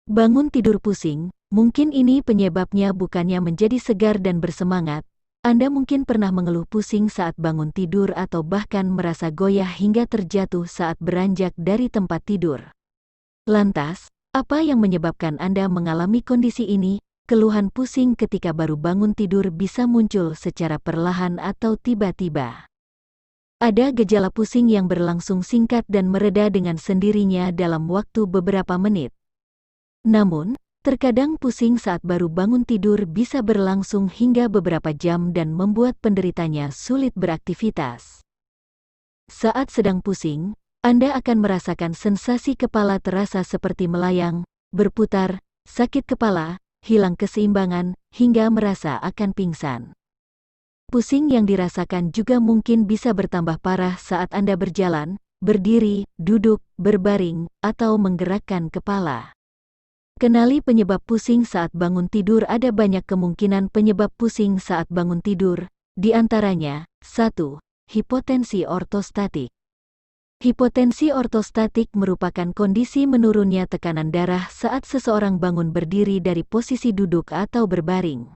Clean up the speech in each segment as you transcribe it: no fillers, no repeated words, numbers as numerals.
Bangun tidur pusing, mungkin ini penyebabnya bukannya menjadi segar dan bersemangat. Anda mungkin pernah mengeluh pusing saat bangun tidur atau bahkan merasa goyah hingga terjatuh saat beranjak dari tempat tidur. Lantas, apa yang menyebabkan Anda mengalami kondisi ini? Keluhan pusing ketika baru bangun tidur bisa muncul secara perlahan atau tiba-tiba. Ada gejala pusing yang berlangsung singkat dan mereda dengan sendirinya dalam waktu beberapa menit. Namun, terkadang pusing saat baru bangun tidur bisa berlangsung hingga beberapa jam dan membuat penderitanya sulit beraktivitas. Saat sedang pusing, Anda akan merasakan sensasi kepala terasa seperti melayang, berputar, sakit kepala, hilang keseimbangan, hingga merasa akan pingsan. Pusing yang dirasakan juga mungkin bisa bertambah parah saat Anda berjalan, berdiri, duduk, berbaring, atau menggerakkan kepala. Kenali penyebab pusing saat bangun tidur. Ada banyak kemungkinan penyebab pusing saat bangun tidur, di antaranya, 1. Hipotensi ortostatik. Hipotensi ortostatik merupakan kondisi menurunnya tekanan darah saat seseorang bangun berdiri dari posisi duduk atau berbaring.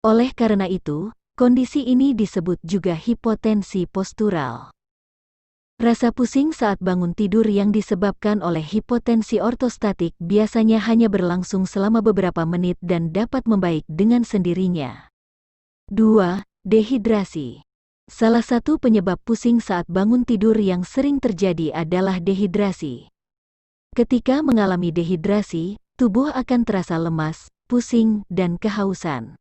Oleh karena itu, kondisi ini disebut juga hipotensi postural. Rasa pusing saat bangun tidur yang disebabkan oleh hipotensi ortostatik biasanya hanya berlangsung selama beberapa menit dan dapat membaik dengan sendirinya. 2. Dehidrasi. Salah satu penyebab pusing saat bangun tidur yang sering terjadi adalah dehidrasi. Ketika mengalami dehidrasi, tubuh akan terasa lemas, pusing, dan kehausan.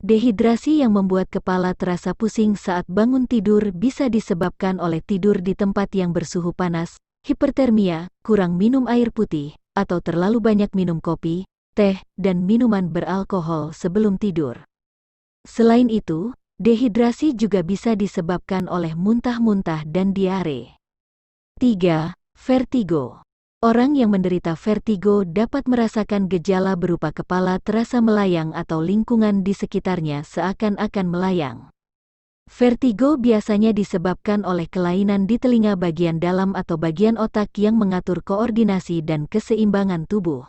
Dehidrasi yang membuat kepala terasa pusing saat bangun tidur bisa disebabkan oleh tidur di tempat yang bersuhu panas, hipertermia, kurang minum air putih, atau terlalu banyak minum kopi, teh, dan minuman beralkohol sebelum tidur. Selain itu, dehidrasi juga bisa disebabkan oleh muntah-muntah dan diare. 3. Vertigo. Orang yang menderita vertigo dapat merasakan gejala berupa kepala terasa melayang atau lingkungan di sekitarnya seakan-akan melayang. Vertigo biasanya disebabkan oleh kelainan di telinga bagian dalam atau bagian otak yang mengatur koordinasi dan keseimbangan tubuh.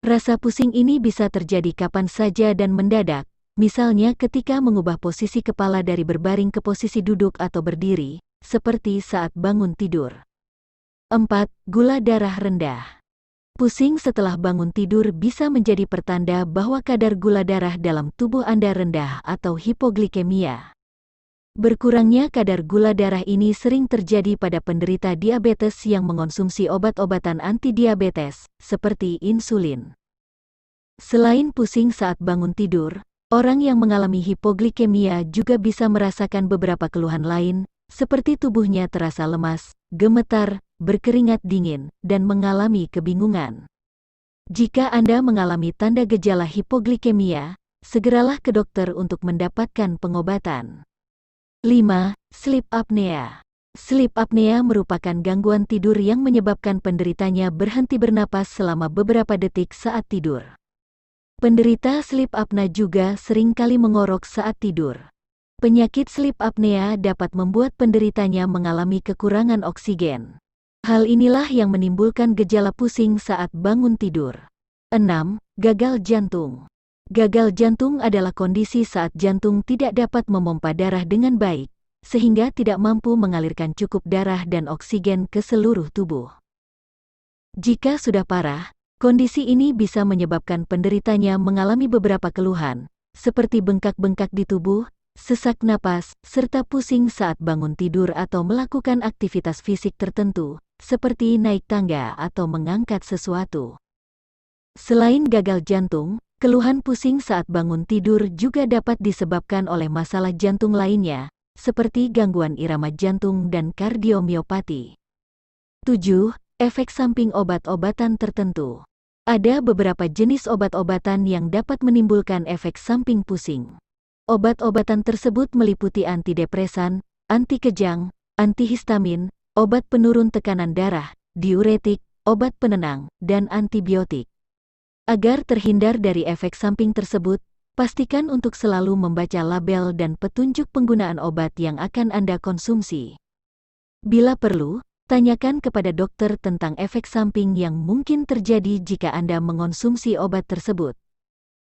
Rasa pusing ini bisa terjadi kapan saja dan mendadak, misalnya ketika mengubah posisi kepala dari berbaring ke posisi duduk atau berdiri, seperti saat bangun tidur. 4. Gula darah rendah. Pusing setelah bangun tidur bisa menjadi pertanda bahwa kadar gula darah dalam tubuh Anda rendah atau hipoglikemia. Berkurangnya kadar gula darah ini sering terjadi pada penderita diabetes yang mengonsumsi obat-obatan antidiabetes, seperti insulin. Selain pusing saat bangun tidur, orang yang mengalami hipoglikemia juga bisa merasakan beberapa keluhan lain, seperti tubuhnya terasa lemas, gemetar, berkeringat dingin, dan mengalami kebingungan. Jika Anda mengalami tanda gejala hipoglikemia, segeralah ke dokter untuk mendapatkan pengobatan. 5. Sleep apnea. Sleep apnea merupakan gangguan tidur yang menyebabkan penderitanya berhenti bernapas selama beberapa detik saat tidur. Penderita sleep apnea juga seringkali mengorok saat tidur. Penyakit sleep apnea dapat membuat penderitanya mengalami kekurangan oksigen. Hal inilah yang menimbulkan gejala pusing saat bangun tidur. 6. Gagal jantung. Gagal jantung adalah kondisi saat jantung tidak dapat memompa darah dengan baik, sehingga tidak mampu mengalirkan cukup darah dan oksigen ke seluruh tubuh. Jika sudah parah, kondisi ini bisa menyebabkan penderitanya mengalami beberapa keluhan, seperti bengkak-bengkak di tubuh, sesak napas, serta pusing saat bangun tidur atau melakukan aktivitas fisik tertentu, seperti naik tangga atau mengangkat sesuatu. Selain gagal jantung, keluhan pusing saat bangun tidur juga dapat disebabkan oleh masalah jantung lainnya, seperti gangguan irama jantung dan kardiomiopati. 7. Efek samping obat-obatan tertentu. Ada beberapa jenis obat-obatan yang dapat menimbulkan efek samping pusing. Obat-obatan tersebut meliputi antidepresan, anti kejang, antihistamin, obat penurun tekanan darah, diuretik, obat penenang, dan antibiotik. Agar terhindar dari efek samping tersebut, pastikan untuk selalu membaca label dan petunjuk penggunaan obat yang akan Anda konsumsi. Bila perlu, Tanyakan kepada dokter tentang efek samping yang mungkin terjadi jika Anda mengonsumsi obat tersebut.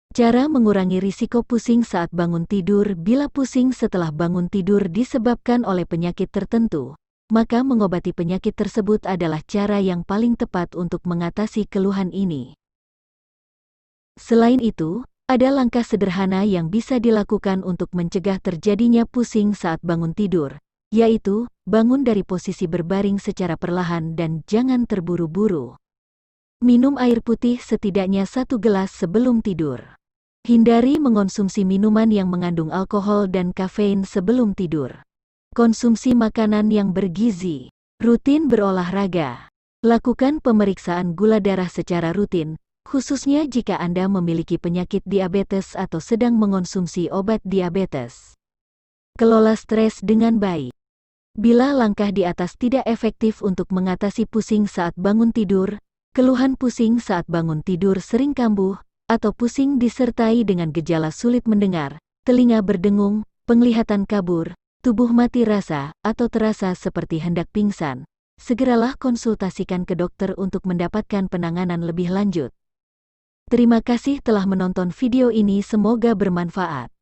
Cara mengurangi risiko pusing saat bangun tidur. Bila pusing setelah bangun tidur disebabkan oleh penyakit tertentu, maka mengobati penyakit tersebut adalah cara yang paling tepat untuk mengatasi keluhan ini. Selain itu, ada langkah sederhana yang bisa dilakukan untuk mencegah terjadinya pusing saat bangun tidur, yaitu bangun dari posisi berbaring secara perlahan dan jangan terburu-buru. Minum air putih setidaknya 1 gelas sebelum tidur. Hindari mengonsumsi minuman yang mengandung alkohol dan kafein sebelum tidur. Konsumsi makanan yang bergizi. Rutin berolahraga. Lakukan pemeriksaan gula darah secara rutin, khususnya jika Anda memiliki penyakit diabetes atau sedang mengonsumsi obat diabetes. Kelola stres dengan baik. Bila langkah di atas tidak efektif untuk mengatasi pusing saat bangun tidur, keluhan pusing saat bangun tidur sering kambuh, atau pusing disertai dengan gejala sulit mendengar, telinga berdengung, penglihatan kabur, tubuh mati rasa, atau terasa seperti hendak pingsan, segeralah konsultasikan ke dokter untuk mendapatkan penanganan lebih lanjut. Terima kasih telah menonton video ini, semoga bermanfaat.